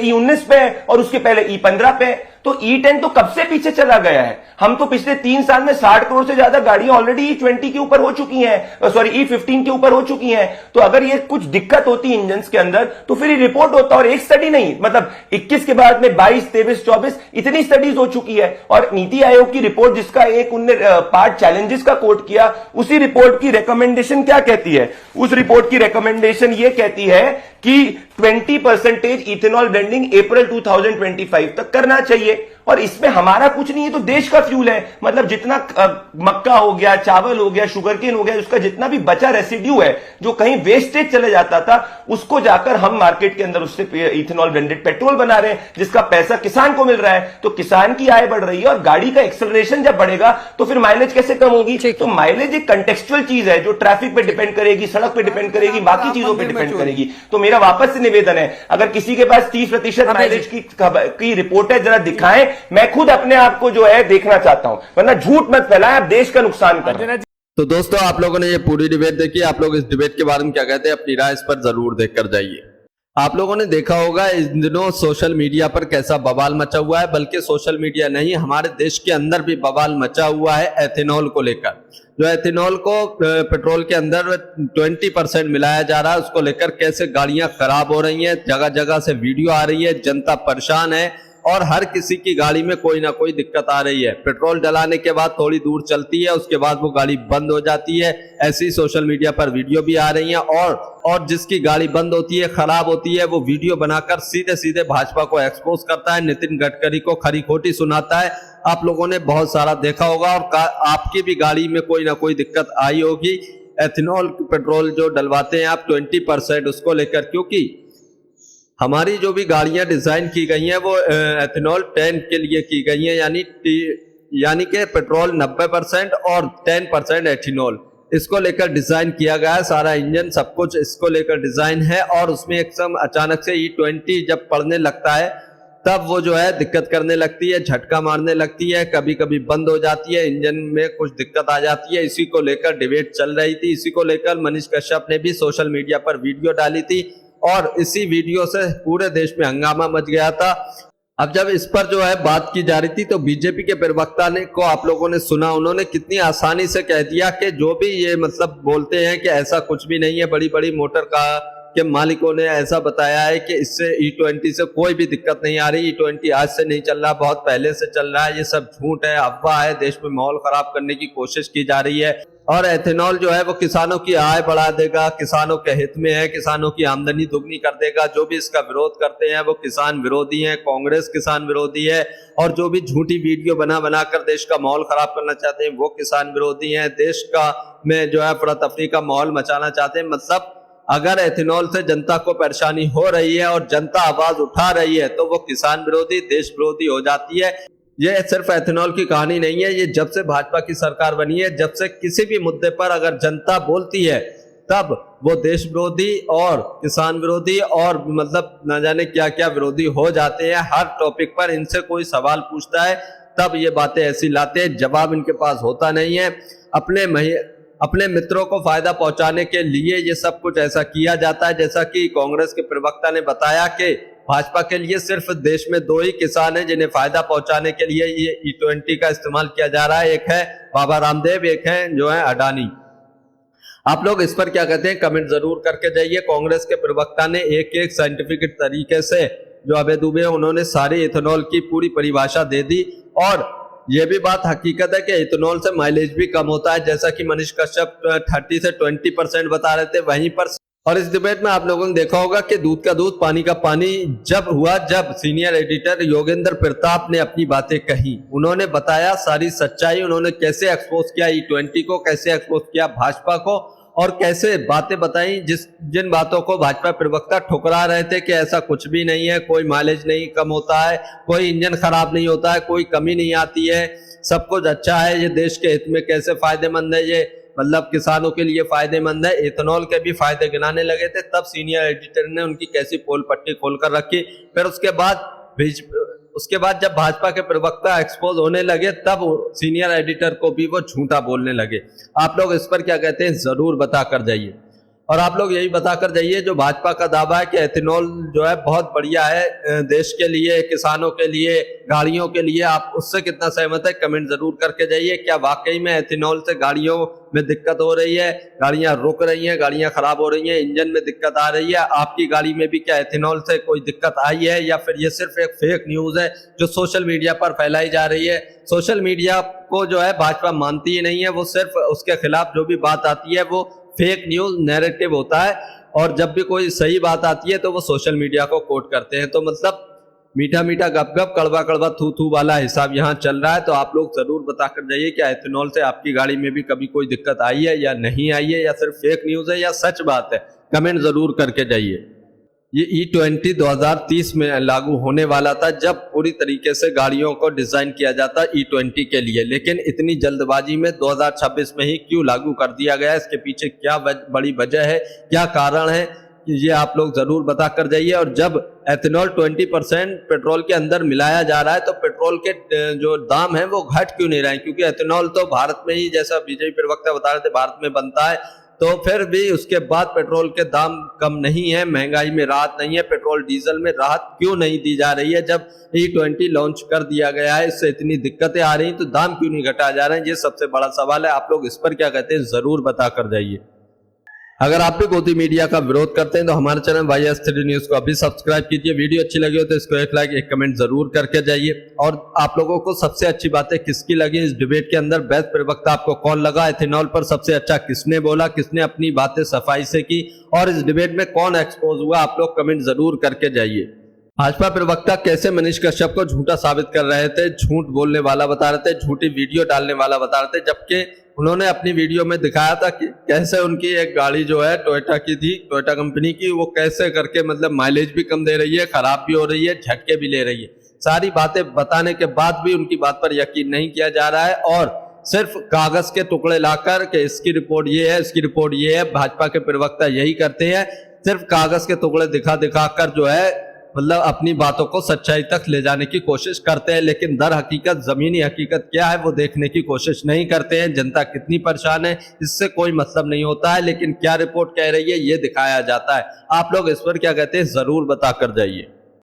E19 पे, और उसके पहले E15 पे। तो E10 तो कब से पीछे चला गया है। हम तो पिछले 3 साल में 60 करोड़ से ज्यादा गाड़ियां ऑलरेडी E20 के ऊपर हो चुकी हैं, सॉरी E15 के ऊपर हो चुकी हैं। तो अगर ये कुछ दिक्कत होती है इंजन के अंदर तो फिर ये रिपोर्ट होता, और एक स्टडी नहीं, मतलब 21 के बाद में 22, 23, 24 इतनी स्टडीज हो चुकी है। और नीति आयोग की रिपोर्ट जिसका एक उनने पार्ट चैलेंजेस का कोट किया, उसी रिपोर्ट की रिकमेंडेशन क्या कहती है? उस रिपोर्ट की रिकमेंडेशन ये कहती है कि 20% इथेनॉल ब्लेंडिंग अप्रैल 2025 तक करना चाहिए। और इसमें हमारा कुछ नहीं है, तो देश का फ्यूल है। मतलब जितना मक्का हो गया, चावल हो गया, शुगरकेन हो गया, उसका जितना भी बचा रेसिड्यू है जो कहीं वेस्टेज चले जाता था, उसको जाकर हम मार्केट के अंदर उससे इथेनॉल ब्लेंडेड पेट्रोल बना रहे हैं, जिसका पैसा किसान को मिल रहा है। तो किसान की आय बढ़ रही है, और गाड़ी का एक्सेलरेशन जब बढ़ेगा तो फिर माइलेज कैसे कम होगी? तो माइलेज एक कंटेक्चुअल चीज है जो ट्रैफिक पे डिपेंड करेगी, सड़क पे डिपेंड करेगी, बाकी चीजों पे डिपेंड करेगी। तो मेरा वापस से निवेदन है, अगर किसी के पास 30% माइलेज की रिपोर्ट है, जरा दिखाएं। मैं खुद अपने आप को जो है देखना चाहता हूं, वरना झूठ मत फैलाएं, आप देश का नुकसान कर रहे हैं। तो दोस्तों, आप लोगों ने ये पूरी डिबेट देखी। आप लोग इस डिबेट के बारे में क्या कहते हैं, अपनी राय इस पर जरूर देख कर जाइए। आप लोगों ने देखा होगा इस दिनों सोशल मीडिया पर कैसा बवाल मचा हुआ है, बल्कि सोशल मीडिया नहीं, हमारे देश के अंदर भी बवाल मचा हुआ है एथेनॉल को लेकर। जो एथेनॉल को पेट्रोल के अंदर 20% मिलाया जा रहा है, उसको लेकर कैसे गाड़ियां खराब हो रही हैं, जगह जगह से वीडियो आ रही है, जनता परेशान है और हर किसी की गाड़ी में कोई ना कोई दिक्कत आ रही है। पेट्रोल डलाने के बाद थोड़ी दूर चलती है, उसके बाद वो गाड़ी बंद हो जाती है। ऐसी सोशल मीडिया पर वीडियो भी आ रही हैं, और जिसकी गाड़ी बंद होती है, खराब होती है, वो वीडियो बनाकर सीधे सीधे भाजपा को एक्सपोज करता है, नितिन गडकरी को खरी खोटी सुनाता है। आप लोगों ने बहुत सारा देखा होगा, और आपकी भी गाड़ी में कोई ना कोई दिक्कत आई होगी। एथेनॉल पेट्रोल जो डलवाते हैं आप 20% उसको लेकर, क्योंकि हमारी जो भी गाड़ियां डिजाइन की गई हैं वो एथेनॉल 10 के लिए की गई हैं, यानी कि पेट्रोल 90% और 10% एथेनॉल, इसको लेकर डिजाइन किया गया है। सारा इंजन सब कुछ इसको लेकर डिजाइन है, और उसमें एकदम अचानक से E20 जब पड़ने लगता है तब वो जो है दिक्कत करने लगती है, झटका मारने लगती है, कभी कभी बंद हो जाती है, इंजन में कुछ दिक्कत आ जाती है। इसी को लेकर डिबेट चल रही थी। इसी को लेकर मनीष कश्यप ने भी सोशल मीडिया पर वीडियो डाली थी, और इसी वीडियो से पूरे देश में हंगामा मच गया था। अब जब इस पर जो है बात की जा रही थी, तो बीजेपी के प्रवक्ता ने को आप लोगों ने सुना, उन्होंने कितनी आसानी से कह दिया कि जो भी ये मतलब बोलते हैं कि ऐसा कुछ भी नहीं है, बड़ी बड़ी मोटर का के मालिकों ने ऐसा बताया है कि इससे E20 से कोई भी दिक्कत नहीं आ रही। E20 आज से नहीं चल रहा, बहुत पहले से चल रहा है, ये सब झूठ है, अफवाह है, देश में माहौल खराब करने की कोशिश की जा रही है। और एथेनॉल जो है वो किसानों की आय बढ़ा देगा, किसानों के हित में है, किसानों की आमदनी दुगनी कर देगा। जो भी इसका विरोध करते हैं वो किसान विरोधी हैं, कांग्रेस किसान विरोधी है, और जो भी झूठी वीडियो बना कर देश का माहौल खराब करना चाहते हैं वो किसान विरोधी हैं, देश का में जो है अफरा तफरी का माहौल मचाना चाहते हैं। मतलब अगर एथेनॉल से जनता को परेशानी हो रही है और जनता आवाज उठा रही है तो वो किसान विरोधी, देश विरोधी हो जाती है। ये सिर्फ एथेनॉल की कहानी नहीं है, ये जब से भाजपा की सरकार बनी है, जब से किसी भी मुद्दे पर अगर जनता बोलती है तब वो देश विरोधी और किसान विरोधी और मतलब न जाने क्या क्या विरोधी हो जाते हैं। हर टॉपिक पर इनसे कोई सवाल पूछता है तब ये बातें ऐसी लाते हैं, जवाब इनके पास होता नहीं है। अपने मित्रों को फायदा पहुंचाने के लिए ये सब कुछ ऐसा किया जाता है। जैसा कि कांग्रेस के प्रवक्ता ने बताया कि भाजपा के लिए सिर्फ देश में 2 ही किसान हैं जिन्हें फायदा पहुंचाने के लिए ये E20 का इस्तेमाल किया जा रहा है। एक है बाबा रामदेव, एक है जो है अडानी। आप लोग इस पर क्या कहते हैं कमेंट जरूर करके जाइए। कांग्रेस के प्रवक्ता ने एक साइंटिफिक तरीके से जो अभय दुबे उन्होंने सारी इथेनॉल की पूरी परिभाषा दे दी, और यह भी बात हकीकत है कि इथेनॉल से माइलेज भी कम होता है, जैसा कि मनीष कश्यप 30 से 20% बता रहे थे वहीं पर। और इस डिबेट में आप लोगों ने देखा होगा कि दूध का दूध पानी का पानी जब सीनियर एडिटर योगेंद्र प्रताप ने अपनी बातें कही, उन्होंने बताया सारी सच्चाई, उन्होंने कैसे एक्सपोज किया E20 को, कैसे एक्सपोज किया भाजपा को, और कैसे बातें बताई जिन बातों को भाजपा प्रवक्ता ठुकरा रहे थे कि ऐसा कुछ भी नहीं है, कोई माइलेज नहीं कम होता है, कोई इंजन खराब नहीं होता है, कोई कमी नहीं आती है, सब कुछ अच्छा है, ये देश के हित में कैसे फायदेमंद है, ये मतलब किसानों के लिए फायदेमंद है। इथेनॉल के भी फायदे गिनाने लगे थे, तब सीनियर एडिटर ने उनकी कैसी पोल पट्टी खोलकर रखी। फिर उसके बाद जब भाजपा के प्रवक्ता एक्सपोज होने लगे तब सीनियर एडिटर को भी वो झूठा बोलने लगे। आप लोग इस पर क्या कहते हैं जरूर बता कर जाइए। और आप लोग यही बताकर जाइए जो भाजपा का दावा है कि एथेनॉल जो है बहुत बढ़िया है देश के लिए, किसानों के लिए, गाड़ियों के लिए, आप उससे कितना सहमत है कमेंट जरूर करके जाइए। क्या वाकई में एथेनॉल से गाड़ियों में दिक्कत हो रही है, गाड़ियां रुक रही हैं, गाड़ियां खराब हो रही हैं, इंजन में दिक्कत आ रही है? आपकी गाड़ी में भी क्या एथेनॉल से कोई दिक्कत आई है, या फिर ये सिर्फ एक फेक न्यूज है जो सोशल मीडिया पर फैलाई जा रही है? सोशल मीडिया को जो है भाजपा मानती ही नहीं है, वो सिर्फ उसके खिलाफ जो भी बात आती है वो फेक न्यूज नैरेटिव होता है, और जब भी कोई सही बात आती है तो वो सोशल मीडिया को कोट करते हैं। तो मतलब मीठा मीठा गप गप, कड़वा कड़वा थू थू वाला हिसाब यहाँ चल रहा है। तो आप लोग जरूर बताकर जाइए क्या एथेनॉल से आपकी गाड़ी में भी कभी कोई दिक्कत आई है या नहीं आई है, या सिर्फ फेक न्यूज है या सच बात है, कमेंट जरूर करके जाइए। ये E20 2030 में लागू होने वाला था, जब पूरी तरीके से गाड़ियों को डिजाइन किया जाता E20 के लिए, लेकिन इतनी जल्दबाजी में 2026 में ही क्यों लागू कर दिया गया? इसके पीछे क्या बड़ी वजह है, क्या कारण है, ये आप लोग जरूर बता कर जाइए। और जब एथेनॉल 20% पेट्रोल के अंदर मिलाया जा रहा है तो पेट्रोल के जो दाम है वो घट क्यों नहीं रहे हैं? क्योंकि एथेनॉल तो भारत में ही, जैसा बीजेपी प्रवक्ता बता रहे थे, भारत में बनता है, तो फिर भी उसके बाद पेट्रोल के दाम कम नहीं है, महंगाई में राहत नहीं है, पेट्रोल डीजल में राहत क्यों नहीं दी जा रही है? जब E20 लॉन्च कर दिया गया है, इससे इतनी दिक्कतें आ रही तो दाम क्यों नहीं घटाया जा रहे हैं? ये सबसे बड़ा सवाल है। आप लोग इस पर क्या कहते हैं जरूर बता कर जाइए। अगर आप भी गोदी मीडिया का विरोध करते हैं तो हमारे चैनल YS3 न्यूज को अभी सब्सक्राइब कीजिए। वीडियो अच्छी लगी हो तो इसको एक लाइक, एक कमेंट जरूर करके जाइए। और आप लोगों को सबसे अच्छी बातें किसकी लगी इस डिबेट के अंदर? बेस्ट प्रवक्ता आपको कौन लगा? एथेनॉल पर सबसे अच्छा किसने बोला, किसने अपनी बातें सफाई से की, और इस डिबेट में कौन एक्सपोज हुआ? आप लोग कमेंट जरूर करके जाइए। भाजपा प्रवक्ता कैसे मनीष कश्यप को झूठा साबित कर रहे थे, झूठ बोलने वाला बता रहे थे, झूठी वीडियो डालने वाला बता रहे थे, जबकि उन्होंने अपनी वीडियो में दिखाया था कि कैसे उनकी एक गाड़ी जो है टोयोटा की थी, टोयोटा कंपनी की, वो कैसे करके मतलब माइलेज भी कम दे रही है, खराब भी हो रही है, झटके भी ले रही है। सारी बातें बताने के बाद भी उनकी बात पर यकीन नहीं किया जा रहा है, और सिर्फ कागज के टुकड़े लाकर के इसकी रिपोर्ट ये है, इसकी रिपोर्ट ये है। भाजपा के प्रवक्ता यही करते हैं, सिर्फ कागज के टुकड़े दिखा दिखा कर जो है मतलब अपनी बातों को सच्चाई तक ले जाने की कोशिश करते हैं, लेकिन दर हकीकत, जमीनी हकीकत क्या है वो देखने की कोशिश नहीं करते हैं। जनता कितनी परेशान है इससे कोई मतलब नहीं होता है, लेकिन क्या रिपोर्ट कह रही है ये दिखाया जाता है। आप लोग इस पर क्या कहते हैं जरूर बता कर जाइए।